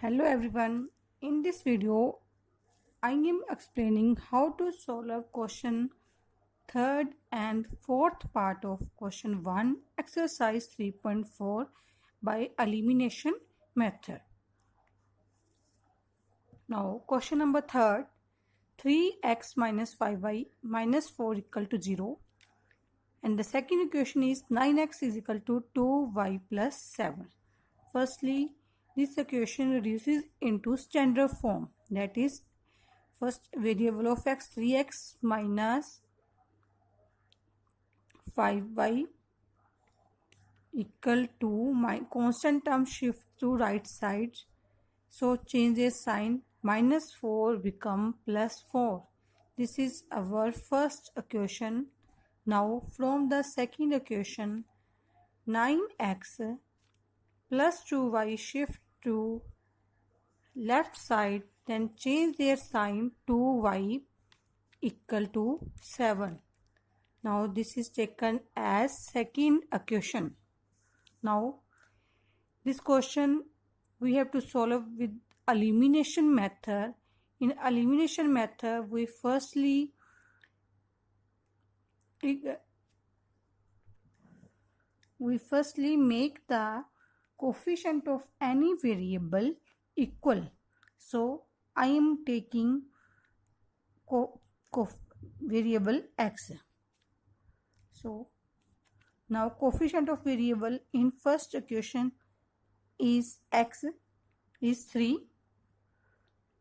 Hello everyone. In this video, I am explaining how to solve question third and fourth part of question 1 exercise 3.4 by elimination method. Now question number third, 3x minus 5y minus 4 equal to 0, and the second equation is 9x is equal to 2y plus 7. Firstly, this equation reduces into standard form, that is, first variable of x 3x minus 5y equal to my constant term shift to right side, so change the sign, minus 4 become plus 4. This is our first equation. Now from the second equation, 9x plus 2y shift to left side, then change their sign to y equal to 7. Now this is taken as second equation. Now this question we have to solve with elimination method. In elimination method, we firstly make the coefficient of any variable equal. So I am taking variable x. So now coefficient of variable in first equation is x is 3.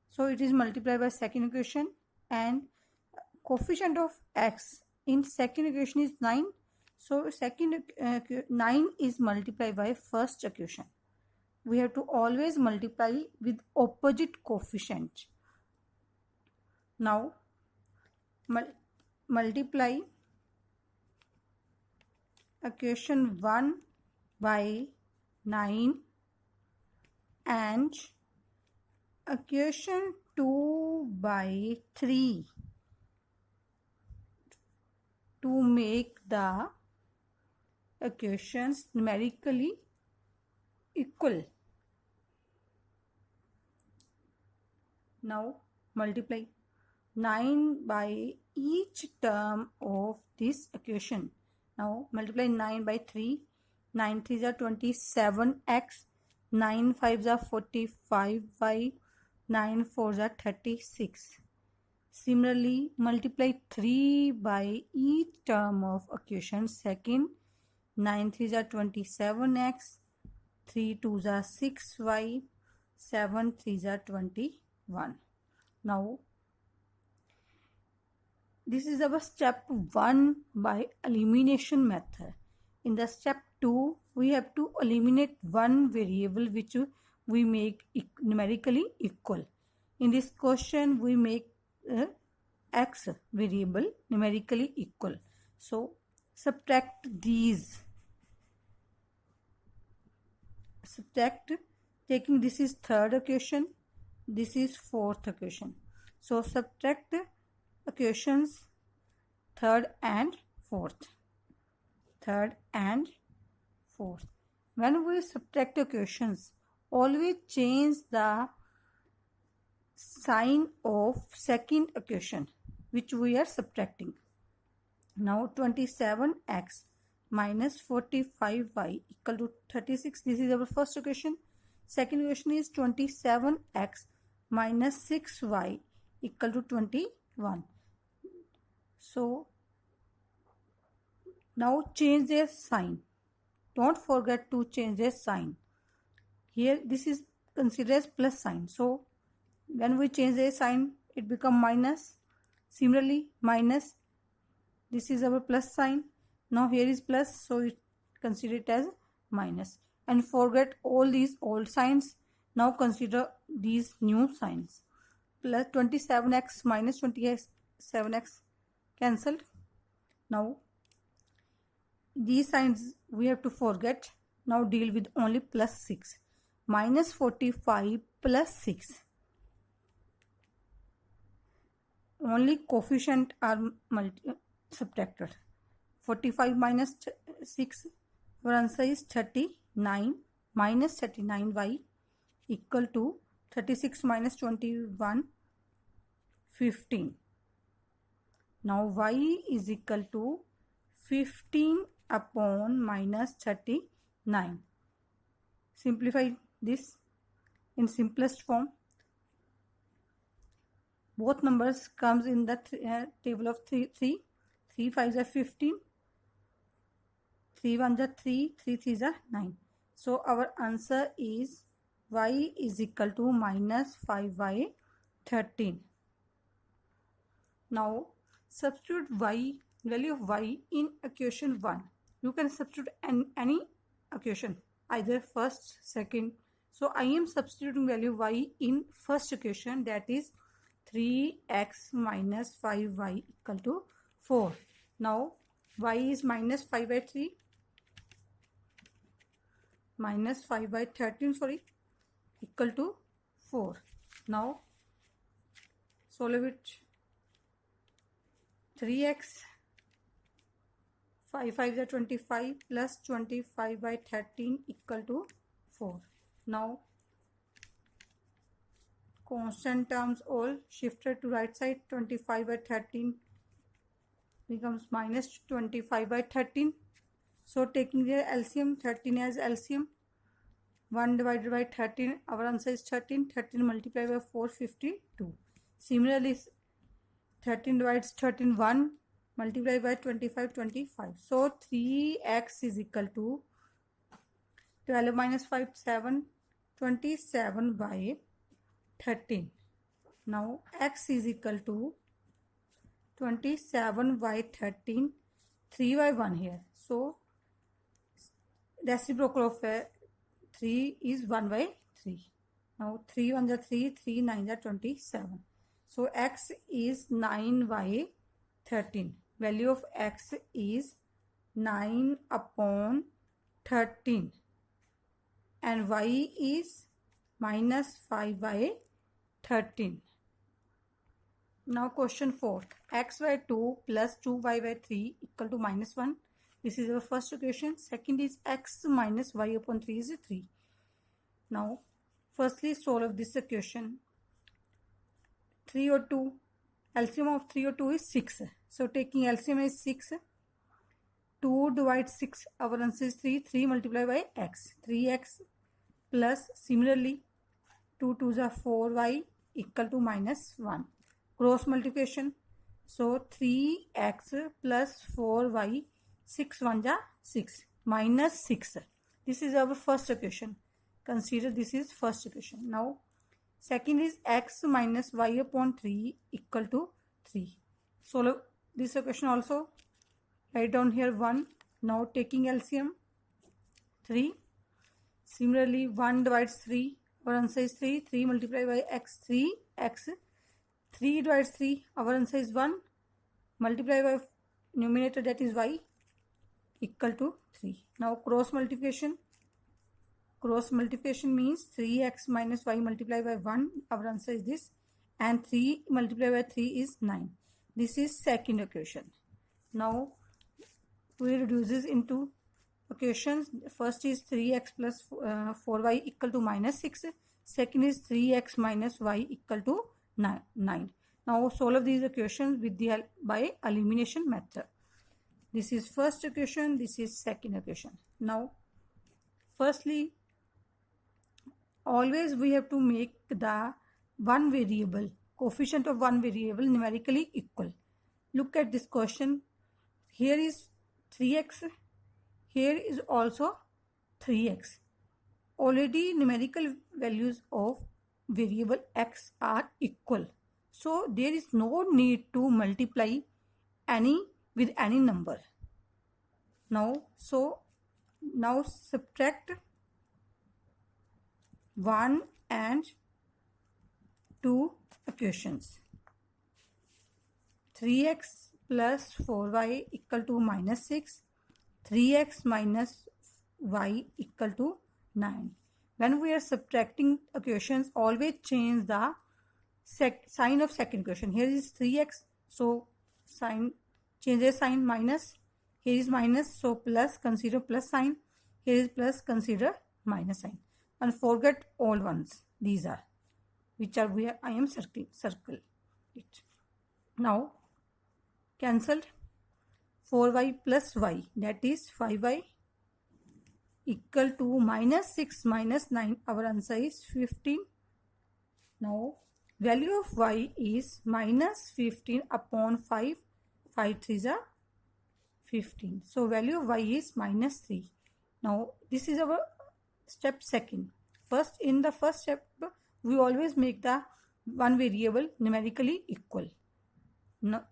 So it is multiplied by second equation, and coefficient of x in second equation is 9. So second 9 is multiplied by first equation. We have to always multiply with opposite coefficient. Now multiply equation 1 by 9 and equation 2 by 3 to make the equations numerically equal. Now multiply 9 by each term of this equation. Now multiply 9 by 3. 9 3s are 27x, 9 5s are 45y, 9 4s are 36. Similarly, multiply 3 by each term of equation second. 9 3s are 27x, 3 2s are 6y, 7 3s are 21. Now this is our step 1 by elimination method. In the step 2, we have to eliminate one variable which we make numerically equal. In this question, we make x variable numerically equal. So subtract these. Taking this is third equation, this is fourth equation. So subtract equations third and fourth. When we subtract equations, always change the sign of second equation which we are subtracting. Now 27x minus 45y equal to 36. This is our first equation. Second equation is 27x minus 6y equal to 21. So now change their sign. Don't forget to change their sign. Here this is considered as plus sign. So when we change their sign, it becomes minus. Similarly, minus, this is our plus sign. Now here is plus, so it consider it as minus. And forget all these old signs. Now consider these new signs. Plus 27x minus 27x cancelled. Now these signs we have to forget. Now deal with only plus 6. Minus 45 plus 6. Only coefficient are subtracted. 45 minus 6, our answer is 39 minus 39y equal to 36 minus 21, 15. Now y is equal to 15 upon minus 39. Simplify this in simplest form. Both numbers comes in the table of 3. 3 5s are 15. 3 1s are 3. 3 3s are 9. So our answer is y is equal to minus 5y 13. Now substitute value of y in equation 1. You can substitute any equation, either first, second. So I am substituting value y in first equation, that is 3x minus 5y equal to 4. Now y is minus 5 by 3 minus 5 by 13 equal to 4. Now solve it. 3x 5 5 is 25 plus 25 by 13 equal to 4. Now constant terms all shifted to right side. 25 by 13 becomes minus 25 by 13. So taking their LCM, 13 as LCM, 1 divided by 13, our answer is 13. 13 multiplied by 4, 52. Similarly 13 divides 13, 1 multiplied by 25, 25. So 3x is equal to 12 minus 5, 7, 27 by 13. Now x is equal to 27 by 13, 3 by 1 here. So reciprocal of 3 is 1 by 3. Now 3 1s are 3, 3 9s are 27. So x is 9 by 13. Value of x is 9 upon 13. And y is minus 5 by 13. Now question 4. X by 2 plus 2y by 3 equal to minus 1. This is our first equation. Second is x minus y upon 3 is 3. Now firstly solve this equation. 3 or 2, LCM of 3 or 2 is 6. So taking LCM is 6. 2 divides 6, our answer is 3. 3 multiplied by x, 3x plus similarly 2 2s are 4y equal to minus 1. Cross multiplication. So 3x plus 4y, 6 1s are 6, minus 6. This is our first equation. Consider this is first equation. Now second is x minus y upon 3 equal to 3. Solve this equation also. Write down here 1. Now taking LCM, 3. Similarly 1 divides 3. Our answer is 3. 3 multiplied by x, 3x. 3 divides 3. Our answer is 1. Multiply by numerator, that is y, equal to 3. Now cross multiplication. Cross multiplication means 3x minus y multiplied by 1. Our answer is this. And 3 multiplied by 3 is 9. This is second equation. Now we reduces into equations. First is 3x plus 4y equal to minus 6. Second is 3x minus y equal to 9. Now solve these equations with the help by elimination method. This is first equation. This is second equation. Now firstly, always we have to make the one variable, coefficient of one variable, numerically equal. Look at this question. Here is 3x. Here is also 3x. Already numerical values of variable x are equal. So there is no need to multiply any with any number. Now subtract 1 and 2 equations. 3x plus 4y equal to minus 6. 3x minus y equal to 9. When we are subtracting equations, always change the sign of second equation. Here is 3x, so change the sign, minus. Here is minus, so plus, consider plus sign. Here is plus, consider minus sign. And forget all ones. These are. which are where I am circle it. Now cancelled. 4y plus y, that is 5y, equal to minus 6 minus 9. Our answer is 15. Now value of y is minus 15 upon 5. 5 3s are 15. So value of y is minus 3. Now this is our step second. First, in the first step, we always make the one variable numerically equal. Now,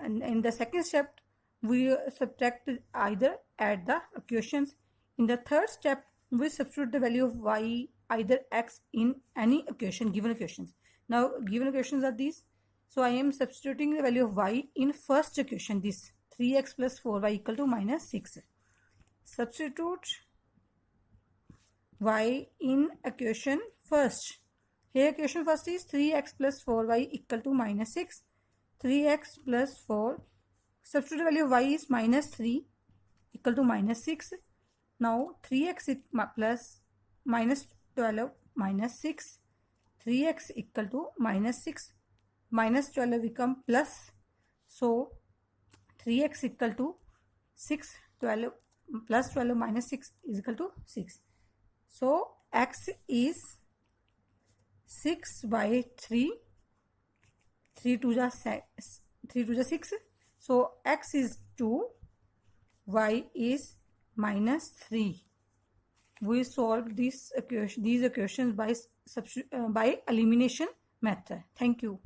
and in the second step, we subtract, either add the equations. In the third step, we substitute the value of y, either x, in any equation, given equations. Now given equations are these. So I am substituting the value of y in first equation, this 3x plus 4y equal to minus 6. Substitute y in equation first. Here equation first is 3x plus 4y equal to minus 6. 3x plus 4. Substitute the value of y is minus 3 equal to minus 6. Now 3x plus minus 12 minus 6. 3x equal to minus 6. Minus 12 become plus. So 3x equal to 6. 12 plus 12 minus 6 is equal to 6. So x is 6 by 3. 3 to the 6. So x is 2. Y is minus 3. We solve these equations by elimination method. Thank you.